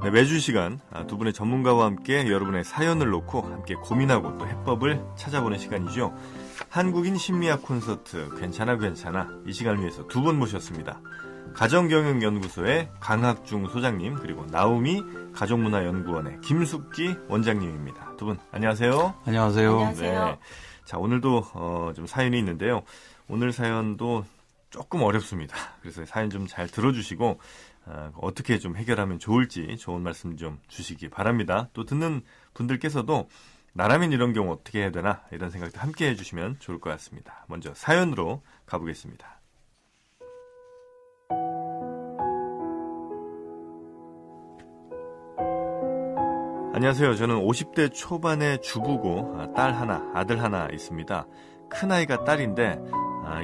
네, 매주 시간 두 분의 전문가와 함께 여러분의 사연을 놓고 함께 고민하고 또 해법을 찾아보는 시간이죠. 한국인 심리학 콘서트 괜찮아 이 시간을 위해서 두 분 모셨습니다. 가정경영연구소의 강학중 소장님, 그리고 나우미 가족문화연구원의 김숙기 원장님입니다. 두 분 안녕하세요. 안녕하세요. 안녕하세요. 네. 자, 오늘도 좀 사연이 있는데요. 오늘 사연도 조금 어렵습니다. 그래서 사연 좀 잘 들어주시고 어떻게 좀 해결하면 좋을지 좋은 말씀 좀 주시기 바랍니다. 또 듣는 분들께서도 나라면 이런 경우 어떻게 해야 되나 이런 생각도 함께 해주시면 좋을 것 같습니다. 먼저 사연으로 가보겠습니다. 안녕하세요. 저는 50대 초반의 주부고 딸 하나, 아들 하나 있습니다. 큰아이가 딸인데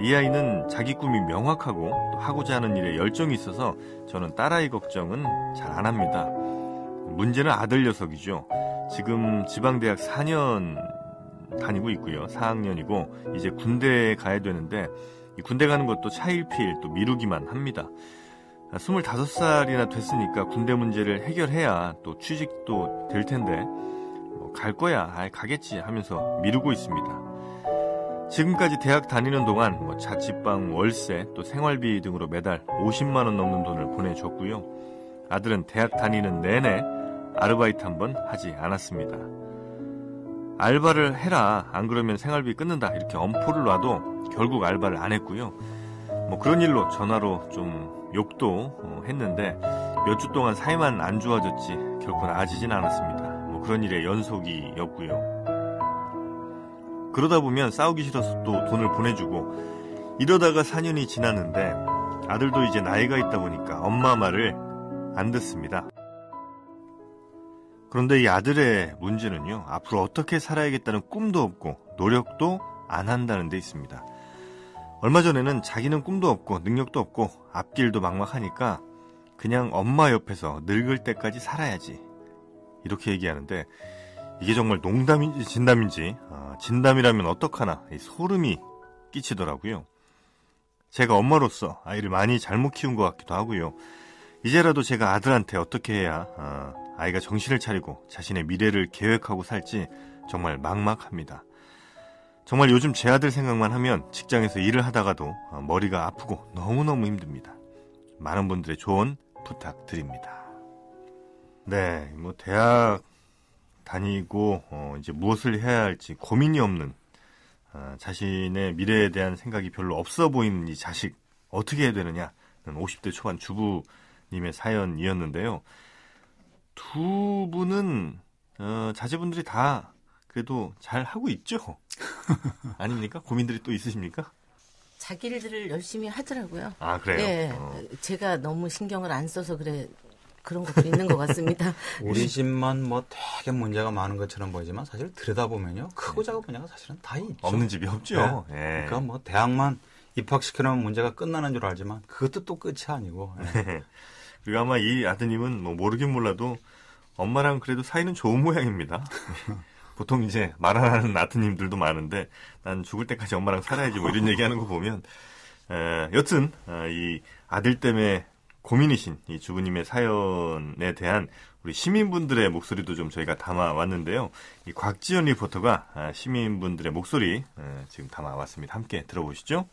이 아이는 자기 꿈이 명확하고 또 하고자 하는 일에 열정이 있어서 저는 딸아이 걱정은 잘 안 합니다. 문제는 아들 녀석이죠. 지금 지방대학 4년 다니고 있고요. 4학년이고 이제 군대에 가야 되는데 이 군대 가는 것도 차일피일 또 미루기만 합니다. 25살이나 됐으니까 군대 문제를 해결해야 또 취직도 될 텐데 갈 거야, 가겠지 하면서 미루고 있습니다. 지금까지 대학 다니는 동안 자취방, 월세, 또 생활비 등으로 매달 50만 원 넘는 돈을 보내줬고요. 아들은 대학 다니는 내내 아르바이트 한번 하지 않았습니다. 알바를 해라, 안 그러면 생활비 끊는다 이렇게 엄포를 놔도 결국 알바를 안 했고요. 그런 일로 전화로 좀 욕도 했는데 몇 주 동안 사이만 안 좋아졌지 결코 나아지진 않았습니다. 그런 일의 연속이었고요. 그러다 보면 싸우기 싫어서 또 돈을 보내주고 이러다가 4년이 지났는데 아들도 이제 나이가 있다 보니까 엄마 말을 안 듣습니다. 그런데 이 아들의 문제는요, 앞으로 어떻게 살아야겠다는 꿈도 없고 노력도 안 한다는 데 있습니다. 얼마 전에는 자기는 꿈도 없고 능력도 없고 앞길도 막막하니까 그냥 엄마 옆에서 늙을 때까지 살아야지 이렇게 얘기하는데 이게 정말 농담인지 진담인지 진담이라면 어떡하나 소름이 끼치더라고요. 제가 엄마로서 아이를 많이 잘못 키운 것 같기도 하고요. 이제라도 제가 아들한테 어떻게 해야 아이가 정신을 차리고 자신의 미래를 계획하고 살지 정말 막막합니다. 정말 요즘 제 아들 생각만 하면 직장에서 일을 하다가도 머리가 아프고 너무너무 힘듭니다. 많은 분들의 조언 부탁드립니다. 네, 대학 다니고 이제 무엇을 해야 할지 고민이 없는 자신의 미래에 대한 생각이 별로 없어 보이는 이 자식 어떻게 해야 되느냐는 50대 초반 주부님의 사연이었는데요. 두 분은 자제분들이 다 그래도 잘 하고 있죠? 아닙니까? 고민들이 또 있으십니까? 자기 일들을 열심히 하더라고요. 아, 그래요? 네, 제가 너무 신경을 안 써서 그런 것도 있는 것 같습니다. 우리 집만 되게 문제가 많은 것처럼 보이지만 사실 들여다보면요, 크고 작은 분야가 사실은 다 있죠. 없는 집이 없죠. 네. 그러니까 대학만 입학시켜놓으면 문제가 끝나는 줄 알지만 그것도 또 끝이 아니고. 네. 그리고 아마 이 아드님은 모르긴 몰라도 엄마랑 그래도 사이는 좋은 모양입니다. 보통 이제 말 안 하는 아드님들도 많은데 난 죽을 때까지 엄마랑 살아야지 이런 얘기하는 거 보면 여튼 이 아들 때문에 고민이신 이 주부님의 사연에 대한 우리 시민분들의 목소리도 좀 저희가 담아왔는데요. 이 곽지연 리포터가 시민분들의 목소리 지금 담아왔습니다. 함께 들어보시죠.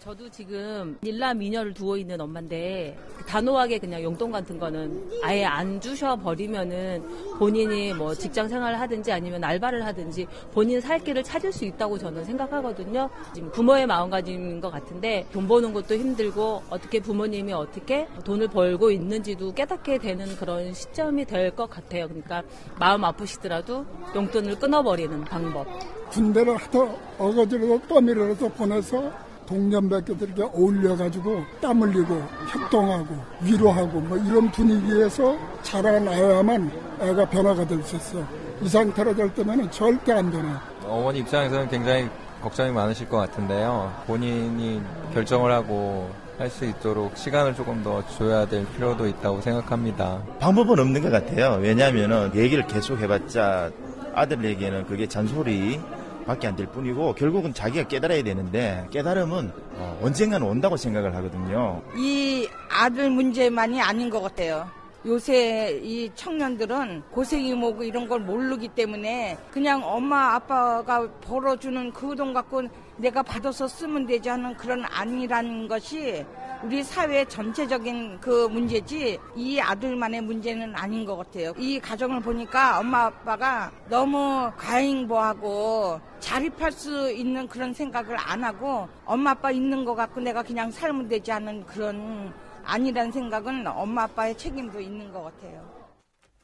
저도 지금 일남 미녀를 두어 있는 엄마인데 단호하게 그냥 용돈 같은 거는 아예 안 주셔버리면은 본인이 직장 생활을 하든지 아니면 알바를 하든지 본인 살 길을 찾을 수 있다고 저는 생각하거든요. 지금 부모의 마음가짐인 것 같은데 돈 버는 것도 힘들고 어떻게 부모님이 어떻게 돈을 벌고 있는지도 깨닫게 되는 그런 시점이 될 것 같아요. 그러니까 마음 아프시더라도 용돈을 끊어버리는 방법. 군대를 하다 어거지로도 떠밀어서 보내서 동년배들에게 어울려가지고 땀 흘리고 협동하고 위로하고 이런 분위기에서 자라나야만 애가 변화가 될 수 있어. 이 상태로 될 때면 절대 안 되네. 어머니 입장에서는 굉장히 걱정이 많으실 것 같은데요. 본인이 결정을 하고 할 수 있도록 시간을 조금 더 줘야 될 필요도 있다고 생각합니다. 방법은 없는 것 같아요. 왜냐하면 얘기를 계속 해봤자 아들에게는 그게 잔소리 밖에 안 될 뿐이고 결국은 자기가 깨달아야 되는데 깨달음은 언젠가는 온다고 생각을 하거든요. 이 아들 문제만이 아닌 것 같아요. 요새 이 청년들은 고생이 뭐고 이런 걸 모르기 때문에 그냥 엄마 아빠가 벌어주는 그 돈 갖고 내가 받아서 쓰면 되지 하는 그런 아니라는 것이 우리 사회 전체적인 그 문제지 이 아들만의 문제는 아닌 것 같아요. 이 가정을 보니까 엄마 아빠가 너무 과잉보하고 자립할 수 있는 그런 생각을 안 하고 엄마 아빠 있는 것 같고 내가 그냥 살면 되지 않은 그런 아니란 생각은 엄마 아빠의 책임도 있는 것 같아요.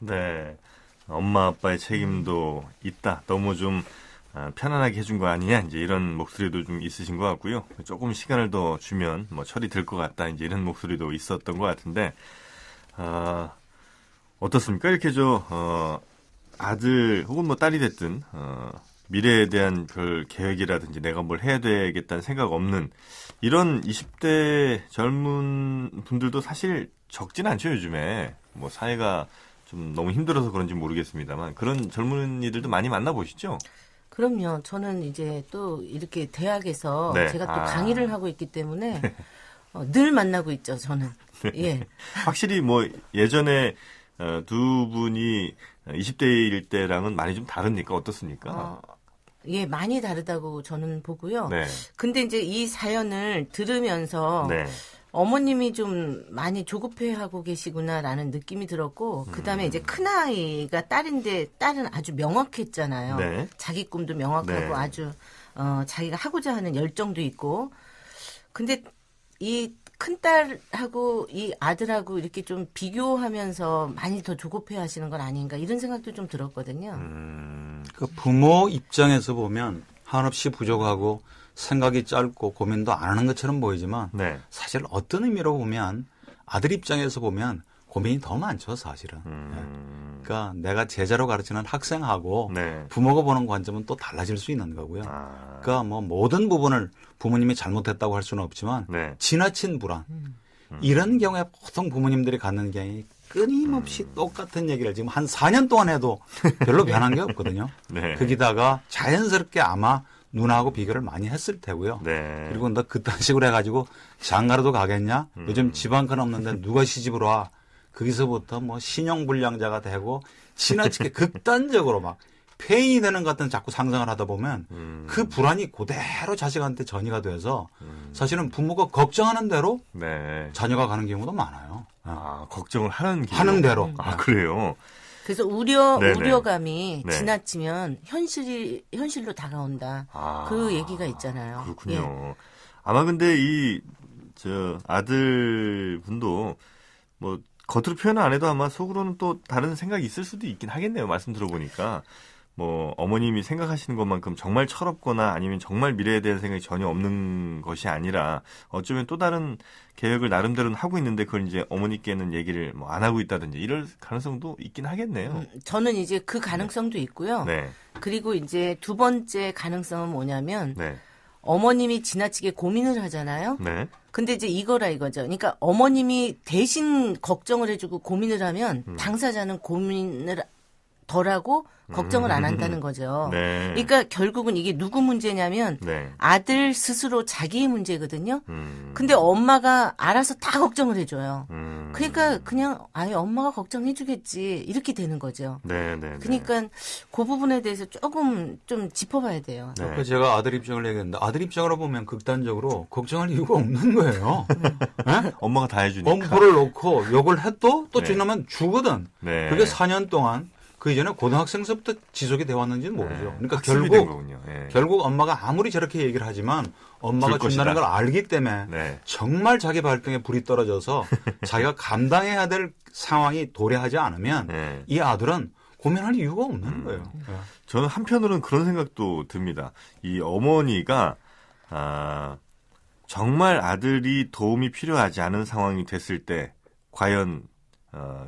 네, 엄마 아빠의 책임도 있다. 너무 좀 편안하게 해준 거 아니냐, 이제 이런 목소리도 좀 있으신 것 같고요. 조금 시간을 더 주면 뭐 철이 들 것 같다, 이제 이런 목소리도 있었던 것 같은데, 어떻습니까? 이렇게 아들 혹은 뭐 딸이 됐든 미래에 대한 별 계획이라든지 내가 뭘 해야 되겠다는 생각 없는 이런 20대 젊은 분들도 사실 적진 않죠, 요즘에. 뭐 사회가 좀 너무 힘들어서 그런지 모르겠습니다만 그런 젊은이들도 많이 만나보시죠? 그럼요. 저는 이제 또 이렇게 대학에서 네. 제가 또 강의를 하고 있기 때문에 늘 만나고 있죠, 저는. 네. 예. 확실히 뭐 예전에 두 분이 20대일 때랑은 많이 좀 다릅니까? 어떻습니까? 예, 많이 다르다고 저는 보고요. 네. 근데 이제 이 사연을 들으면서 네. 어머님이 좀 많이 조급해하고 계시구나라는 느낌이 들었고, 그 다음에 이제 큰아이가 딸인데 딸은 아주 명확했잖아요. 네. 자기 꿈도 명확하고 네. 아주 자기가 하고자 하는 열정도 있고. 근데 이 큰딸하고 이 아들하고 이렇게 좀 비교하면서 많이 더 조급해하시는 건 아닌가 이런 생각도 좀 들었거든요. 그 부모 입장에서 보면 한없이 부족하고 생각이 짧고 고민도 안 하는 것처럼 보이지만 네. 사실 어떤 의미로 보면 아들 입장에서 보면 고민이 더 많죠, 사실은. 그러니까 내가 제자로 가르치는 학생하고 네. 부모가 보는 관점은 또 달라질 수 있는 거고요. 그러니까 뭐 모든 부분을 부모님이 잘못했다고 할 수는 없지만 네. 지나친 불안 이런 경우에 보통 부모님들이 갖는 경향이 끊임없이 똑같은 얘기를 지금 한 4년 동안 해도 별로 변한 게 없거든요. 네. 거기다가 자연스럽게 아마 누나하고 비교를 많이 했을 테고요. 네. 그리고 너 그딴 식으로 해가지고 장가라도 가겠냐? 요즘 집 한 칸 없는데 누가 시집을 와? 거기서부터 뭐 신용불량자가 되고 지나치게 극단적으로 막 폐인이 되는 것 같은 자꾸 상상을 하다 보면 그 불안이 그대로 자식한테 전이가 돼서 사실은 부모가 걱정하는 대로 네. 자녀가 가는 경우도 많아요. 걱정을 하는 대로. 그래요? 그래서 네네. 우려감이 네. 지나치면 현실로 다가온다. 그 얘기가 있잖아요. 그렇군요. 예. 아마 근데 아들 분도 뭐 겉으로 표현을 안 해도 아마 속으로는 또 다른 생각이 있을 수도 있긴 하겠네요. 말씀 들어보니까. 뭐 어머님이 생각하시는 것만큼 정말 철없거나 아니면 정말 미래에 대한 생각이 전혀 없는 것이 아니라 어쩌면 또 다른 계획을 나름대로는 하고 있는데 그걸 이제 어머니께는 얘기를 뭐 안 하고 있다든지 이럴 가능성도 있긴 하겠네요. 저는 이제 그 가능성도 있고요. 네. 그리고 이제 두 번째 가능성은 뭐냐면 네. 어머님이 지나치게 고민을 하잖아요. 네. 근데 이제 이거죠. 그러니까 어머님이 대신 걱정을 해주고 고민을 하면 당사자는 고민을 덜하고 걱정을 안 한다는 거죠. 네. 그러니까 결국은 이게 누구 문제냐면 네. 아들 스스로 자기의 문제거든요. 근데 엄마가 알아서 다 걱정을 해줘요. 그러니까 그냥 아예 엄마가 걱정해주겠지 이렇게 되는 거죠. 네, 네. 그러니까 그 부분에 대해서 조금 좀 짚어봐야 돼요. 네. 그 제가 아들 입장을 얘기했는데 아들 입장으로 보면 극단적으로 걱정할 이유가 없는 거예요. 네? 엄마가 다 해주니까. 엄포를 놓고 욕을 해도 또 네. 지나면 주거든. 네. 그게 4년 동안 그 이전에 고등학생서부터 지속이 되어 왔는지는 모르죠. 그러니까 학습이 된 거군요. 예. 결국 엄마가 아무리 저렇게 얘기를 하지만 엄마가 줄 준다는 것이다. 걸 알기 때문에 네. 정말 자기 발등에 불이 떨어져서 자기가 감당해야 될 상황이 도래하지 않으면 네. 이 아들은 고민할 이유가 없는 거예요. 저는 한편으로는 그런 생각도 듭니다. 이 어머니가 정말 아들이 도움이 필요하지 않은 상황이 됐을 때 과연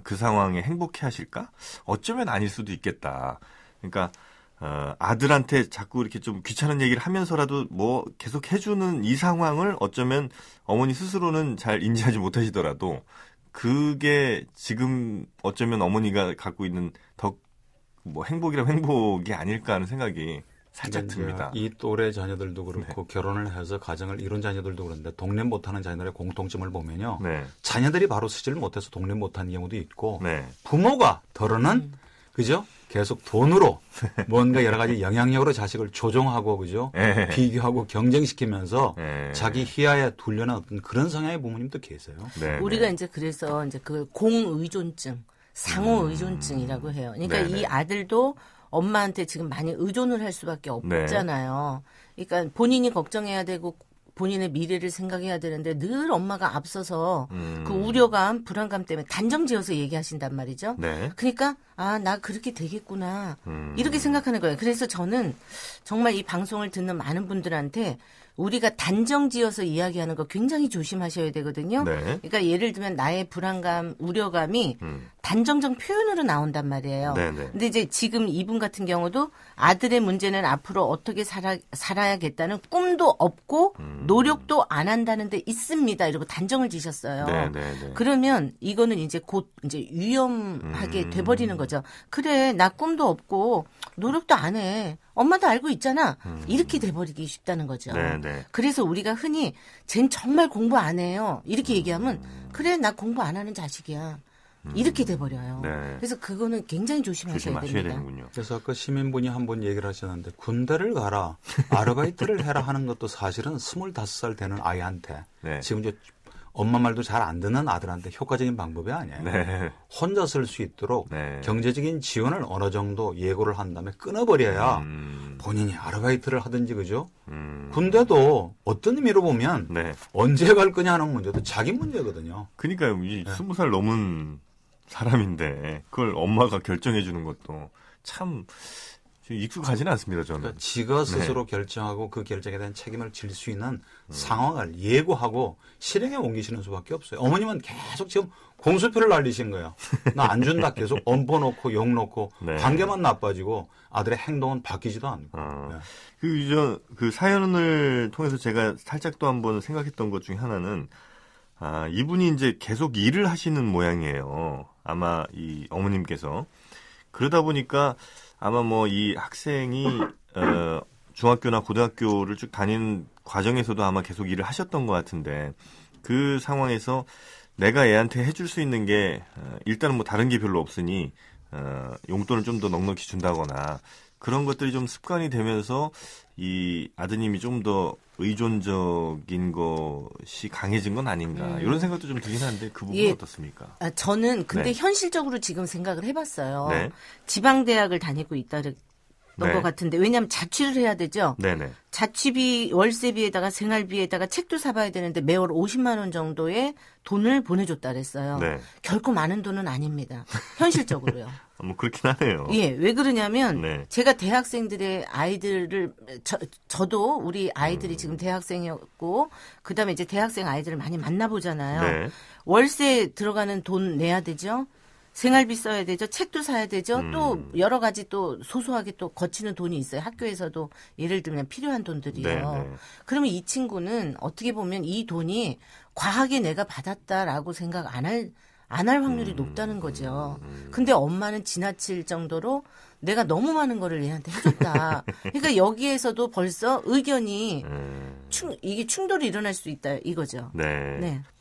그 상황에 행복해 하실까? 어쩌면 아닐 수도 있겠다. 그러니까 아들한테 자꾸 이렇게 좀 귀찮은 얘기를 하면서라도 뭐 계속 해주는 이 상황을 어쩌면 어머니 스스로는 잘 인지하지 못하시더라도 그게 지금 어쩌면 어머니가 갖고 있는 더 뭐 행복이라면 행복이 아닐까 하는 생각이 살짝 듭니다. 이 또래 자녀들도 그렇고 결혼을 해서 가정을 이룬 자녀들도 그런데 독립 못하는 자녀들의 공통점을 보면요. 자녀들이 바로 쓰지를 못해서 독립 못하는 경우도 있고 부모가 덜어는 그죠? 계속 돈으로 뭔가 여러 가지 영향력으로 자식을 조종하고 그죠? 비교하고 경쟁시키면서 자기 희화에 둘려는 어떤 그런 성향의 부모님도 계세요. 우리가 이제 그래서 이제 그 공의존증, 상호의존증이라고 해요. 그러니까 이 아들도 엄마한테 지금 많이 의존을 할 수밖에 없잖아요. 그러니까 본인이 걱정해야 되고 본인의 미래를 생각해야 되는데 늘 엄마가 앞서서 그 우려감, 불안감 때문에 단정지어서 얘기하신단 말이죠. 그러니까 나 그렇게 되겠구나 이렇게 생각하는 거예요. 그래서 저는 정말 이 방송을 듣는 많은 분들한테 우리가 단정지어서 이야기하는 거 굉장히 조심하셔야 되거든요. 그러니까 예를 들면 나의 불안감, 우려감이 단정적 표현으로 나온단 말이에요. 근데 이제 지금 이분 같은 경우도 아들의 문제는 앞으로 어떻게 살아야겠다는 꿈도 없고 노력도 안 한다는 데 있습니다. 이러고 단정을 지셨어요. 그러면 이거는 이제 곧 이제 위험하게 돼버리는 거죠. 그래, 나 꿈도 없고 노력도 안 해. 엄마도 알고 있잖아. 이렇게 돼버리기 쉽다는 거죠. 그래서 우리가 흔히 쟨 정말 공부 안 해요. 이렇게 얘기하면 그래, 나 공부 안 하는 자식이야. 이렇게 돼버려요. 그래서 그거는 굉장히 조심하셔야 됩니다. 되는군요. 그래서 아까 시민분이 한 번 얘기를 하셨는데 군대를 가라, 아르바이트를 해라 하는 것도 사실은 25살 되는 아이한테 지금 이제 엄마 말도 잘 안 듣는 아들한테 효과적인 방법이 아니에요. 혼자 쓸 수 있도록 경제적인 지원을 어느 정도 예고를 한 다음에 끊어버려야 본인이 아르바이트를 하든지 그죠? 군대도 어떤 의미로 보면 언제 갈 거냐 하는 문제도 자기 문제거든요. 그러니까요. 이 20살 넘은 사람인데 그걸 엄마가 결정해 주는 것도 참 익숙하지는 않습니다. 저는. 그러니까 지가 스스로 결정하고 그 결정에 대한 책임을 질 수 있는 상황을 예고하고 실행에 옮기시는 수밖에 없어요. 어머님은 계속 지금 공수표를 날리신 거예요. 나 안 준다 계속 엄포 놓고 욕 놓고 관계만 나빠지고 아들의 행동은 바뀌지도 않고. 그 사연을 통해서 제가 살짝 또 한번 생각했던 것 중에 하나는 이분이 이제 계속 일을 하시는 모양이에요. 아마 이 어머님께서. 그러다 보니까 아마 뭐 이 학생이 중학교나 고등학교를 쭉 다니는 과정에서도 아마 계속 일을 하셨던 것 같은데 그 상황에서 내가 애한테 해줄 수 있는 게 일단은 뭐 다른 게 별로 없으니 용돈을 좀 더 넉넉히 준다거나 그런 것들이 좀 습관이 되면서 이 아드님이 좀 더 의존적인 것이 강해진 건 아닌가 이런 생각도 좀 들긴 하는데 그 부분은 어떻습니까? 저는 근데 현실적으로 지금 생각을 해봤어요. 지방대학을 다니고 있다는 것 같은데 왜냐하면 자취를 해야 되죠. 자취비, 월세비에다가 생활비에다가 책도 사봐야 되는데 매월 50만 원 정도의 돈을 보내줬다 그랬어요. 결코 많은 돈은 아닙니다. 현실적으로요. 뭐 그렇긴 하네요. 왜 그러냐면 제가 대학생들의 아이들을 저도 우리 아이들이 지금 대학생이었고 그다음에 이제 대학생 아이들을 많이 만나보잖아요. 월세 들어가는 돈 내야 되죠. 생활비 써야 되죠. 책도 사야 되죠. 또 여러 가지 또 소소하게 또 거치는 돈이 있어요. 학교에서도 예를 들면 필요한 돈들이요. 그러면 이 친구는 어떻게 보면 이 돈이 과하게 내가 받았다라고 생각 안 할 확률이 높다는 거죠. 근데 엄마는 지나칠 정도로 내가 너무 많은 거를 얘한테 해줬다. 그러니까 여기에서도 벌써 의견이 이게 충돌이 일어날 수 있다 이거죠.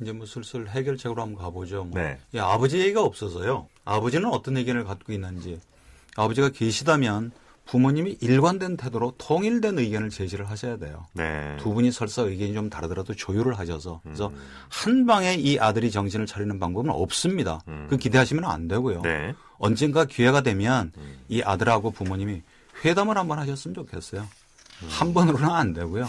이제 뭐 슬슬 해결책으로 한번 가보죠. 아버지 얘기가 없어서요. 아버지는 어떤 의견을 갖고 있는지 아버지가 계시다면 부모님이 일관된 태도로 통일된 의견을 제시를 하셔야 돼요. 두 분이 설사 의견이 좀 다르더라도 조율을 하셔서 그래서 한 방에 이 아들이 정신을 차리는 방법은 없습니다. 그 기대하시면 안 되고요. 언젠가 기회가 되면 이 아들하고 부모님이 회담을 한번 하셨으면 좋겠어요. 한 번으로는 안 되고요.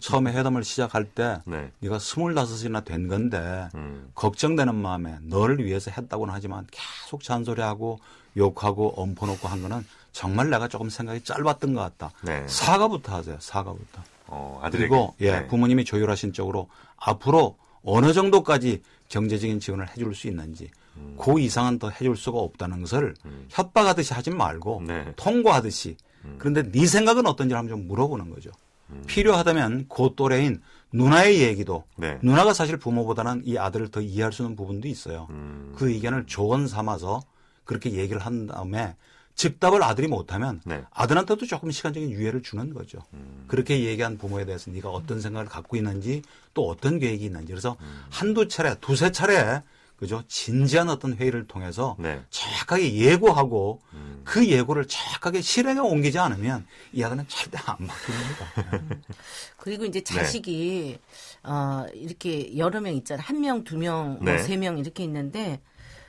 처음에 회담을 시작할 때 네가 25이나 된 건데 걱정되는 마음에 너를 위해서 했다고는 하지만 계속 잔소리하고 욕하고 엄포 놓고 한 거는 정말 내가 조금 생각이 짧았던 것 같다. 사과부터 하세요. 사과부터. 그리고 부모님이 조율하신 쪽으로 앞으로 어느 정도까지 경제적인 지원을 해줄 수 있는지 그 이상은 더 해줄 수가 없다는 것을 협박하듯이 하지 말고 통과하듯이 그런데 네 생각은 어떤지 한번 좀 물어보는 거죠. 필요하다면 그 또래인 누나의 얘기도 누나가 사실 부모보다는 이 아들을 더 이해할 수 있는 부분도 있어요. 그 의견을 조언 삼아서 그렇게 얘기를 한 다음에 즉답을 아들이 못하면 네. 아들한테도 조금 시간적인 유예를 주는 거죠. 그렇게 얘기한 부모에 대해서 네가 어떤 생각을 갖고 있는지 또 어떤 계획이 있는지 그래서 한두 차례, 두세 차례 그죠? 진지한 어떤 회의를 통해서 네. 정확하게 예고하고 그 예고를 정확하게 실행에 옮기지 않으면 이 아들은 절대 안 바뀝니다. 그리고 이제 자식이 이렇게 여러 명 있잖아요. 1명, 2명, 네. 3명 이렇게 있는데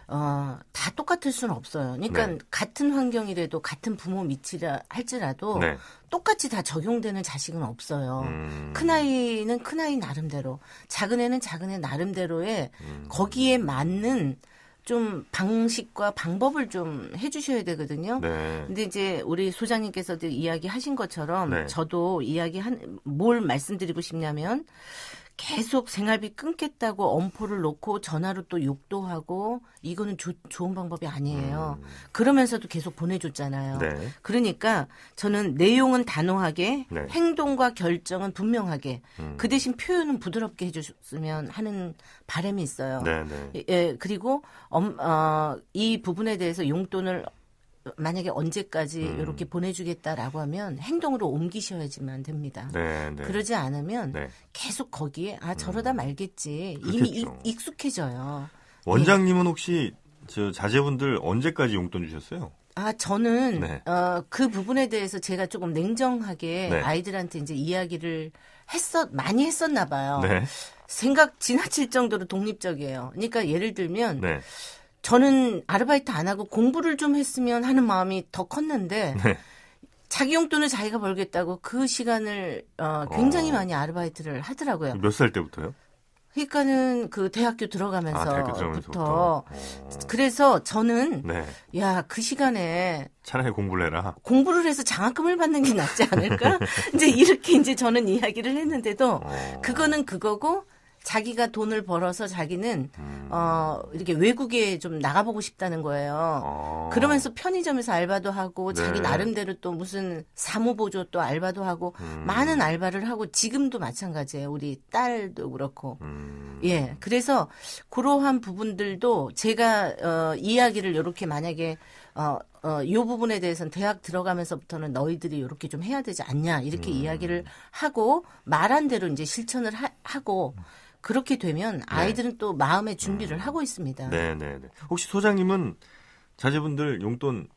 다 똑같을 수는 없어요. 그러니까 네. 같은 환경이라도 같은 부모 밑이라 할지라도 네. 똑같이 다 적용되는 자식은 없어요. 큰아이는 큰아이 나름대로, 작은 애는 작은 애 나름대로의 거기에 맞는 좀 방식과 방법을 좀 해주셔야 되거든요. 네. 근데 이제 우리 소장님께서도 이야기하신 것처럼 네. 저도 뭘 말씀드리고 싶냐면 계속 생활비 끊겠다고 엄포를 놓고 전화로 또 욕도 하고 이거는 좋은 방법이 아니에요. 그러면서도 계속 보내줬잖아요. 네. 그러니까 저는 내용은 단호하게 네. 행동과 결정은 분명하게 그 대신 표현은 부드럽게 해줬으면 하는 바람이 있어요. 네, 네. 예, 그리고 이 부분에 대해서 용돈을 만약에 언제까지 이렇게 보내주겠다라고 하면 행동으로 옮기셔야지만 됩니다. 네, 네. 그러지 않으면 네. 계속 거기에 저러다 말겠지. 이미 그렇겠죠. 익숙해져요. 원장님은 혹시 저 자제분들 언제까지 용돈 주셨어요? 저는 네. 그 부분에 대해서 제가 조금 냉정하게 네. 아이들한테 이제 이야기를 많이 했었나 봐요. 네. 생각 지나칠 정도로 독립적이에요. 그러니까 예를 들면 네. 저는 아르바이트 안 하고 공부를 좀 했으면 하는 마음이 더 컸는데 네. 자기 용돈을 자기가 벌겠다고 그 시간을 굉장히 많이 아르바이트를 하더라고요. 몇 살 때부터요? 그러니까는 그 대학교 들어가면서부터. 대학교 들어가면서부터. 그래서 저는 네. 야, 그 시간에 차라리 공부를 해라. 공부를 해서 장학금을 받는 게 낫지 않을까? 이제 이렇게 이제 저는 이야기를 했는데도 그거는 그거고 자기가 돈을 벌어서 자기는 이렇게 외국에 좀 나가보고 싶다는 거예요. 그러면서 편의점에서 알바도 하고 네. 자기 나름대로 또 무슨 사무보조 또 알바도 하고 많은 알바를 하고 지금도 마찬가지예요. 우리 딸도 그렇고. 예. 그래서 그러한 부분들도 제가 이야기를 이렇게 만약에 요 부분에 대해서는 대학 들어가면서부터는 너희들이 이렇게 좀 해야 되지 않냐 이렇게 이야기를 하고 말한 대로 이제 실천을 하고 그렇게 되면 아이들은 또 마음의 준비를 하고 있습니다. 네, 네, 네. 혹시 소장님은 자제분들 용돈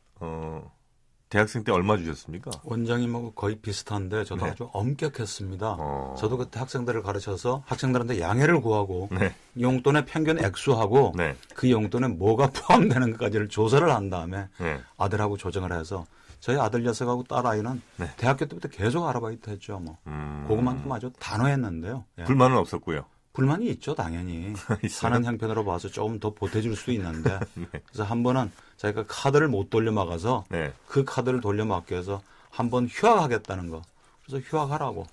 대학생 때 얼마 주셨습니까? 원장님하고 거의 비슷한데 저도 네. 아주 엄격했습니다. 저도 그때 학생들을 가르쳐서 학생들한테 양해를 구하고 네. 용돈의 평균 액수하고 네. 그 용돈에 뭐가 포함되는 것까지를 조사를 한 다음에 네. 아들하고 조정을 해서 저희 아들 녀석하고 딸 아이는 네. 대학교 때부터 계속 아르바이트 했죠. 뭐 그것만큼 아주 단호했는데요. 예. 불만은 없었고요. 불만이 있죠, 당연히. 사는 형편으로 봐서 조금 더 보태줄 수도 있는데. 네. 그래서 한 번은 자기가 카드를 못 돌려막아서 네. 그 카드를 돌려막기 위해서 한 번 휴학하겠다는 거. 그래서 휴학하라고.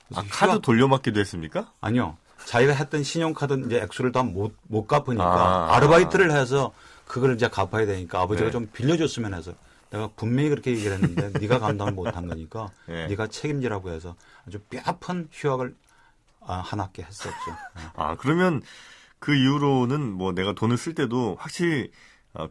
그래서 카드 돌려막기도 했습니까? 아니요. 자기가 했던 신용카드 이제 액수를 다 못 갚으니까 아르바이트를 해서 그걸 이제 갚아야 되니까 아버지가 네. 좀 빌려줬으면 해서 내가 분명히 그렇게 얘기를 했는데 네가 감당을 못한 거니까 네. 네가 책임지라고 해서 아주 뼈아픈 휴학을 한 학기 했었죠. 그러면 그 이후로는 뭐 내가 돈을 쓸 때도 확실히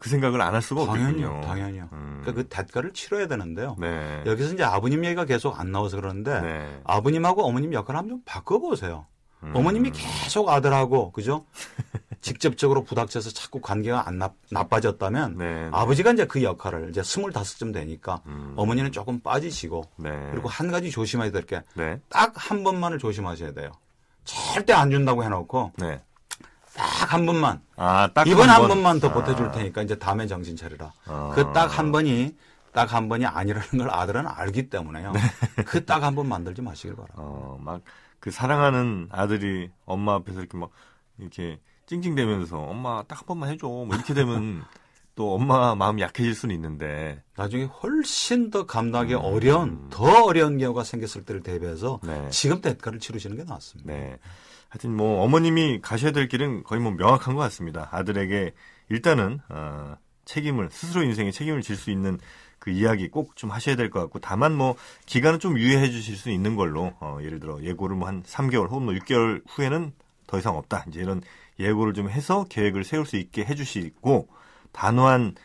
그 생각을 안 할 수가 없겠군요. 당연히요. 그러니까 그 대가를 치러야 되는데요. 네. 여기서 이제 아버님 얘기가 계속 안 나와서 그러는데 네. 아버님하고 어머님 역할을 한번 좀 바꿔보세요. 어머님이 계속 아들하고 그죠? 직접적으로 부닥쳐서 자꾸 관계가 안 나빠졌다면 네. 아버지가 이제 그 역할을 이제 25쯤 되니까 어머니는 조금 빠지시고 네. 그리고 한 가지 조심해야 될 게 네. 딱 한 번만을 조심하셔야 돼요. 절대 안 준다고 해놓고 네. 딱 한 번만 딱 이번 한 번만 더 보태줄 테니까 이제 다음에 정신 차리라. 아. 그 딱 한 번이 아니라는 걸 아들은 알기 때문에요. 그 딱 한 번 만들지 마시길 바랍니다. 막 그 사랑하는 아들이 엄마 앞에서 이렇게 찡찡대면서 엄마 딱 한 번만 해줘. 뭐 이렇게 되면 또 엄마 마음이 약해질 수는 있는데 나중에 훨씬 더 감당하기 더 어려운 경우가 생겼을 때를 대비해서 네. 지금 대가를 치르시는 게 낫습니다. 네. 하여튼 뭐 어머님이 가셔야 될 길은 거의 뭐 명확한 것 같습니다. 아들에게 일단은 스스로 인생에 책임을 질 수 있는 그 이야기 꼭 좀 하셔야 될 것 같고 다만 뭐 기간은 좀 유예해 주실 수 있는 걸로 예를 들어 예고를 뭐 한 3개월 혹은 뭐 6개월 후에는 더 이상 없다. 이제 이런 예고를 좀 해서 계획을 세울 수 있게 해 주시고 단호한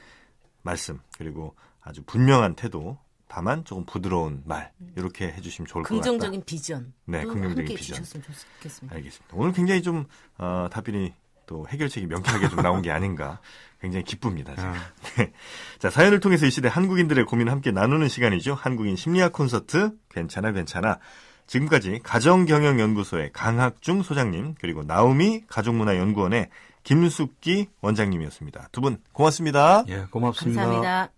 말씀 그리고 아주 분명한 태도, 다만 조금 부드러운 말 이렇게 해주시면 좋을 것 같다. 긍정적인 비전. 네, 긍정적인 함께 비전. 주셨으면 좋겠습니다. 알겠습니다. 오늘 굉장히 좀 답변이 또 해결책이 명쾌하게 좀 나온 게 아닌가 굉장히 기쁩니다. 제가. 네. 자, 사연을 통해서 이 시대 한국인들의 고민을 함께 나누는 시간이죠. 한국인 심리학 콘서트 괜찮아 괜찮아. 지금까지 가정경영연구소의 강학중 소장님 그리고 나우미 가족문화연구원의 김숙기 원장님이었습니다. 두 분 고맙습니다. 예, 고맙습니다. 감사합니다.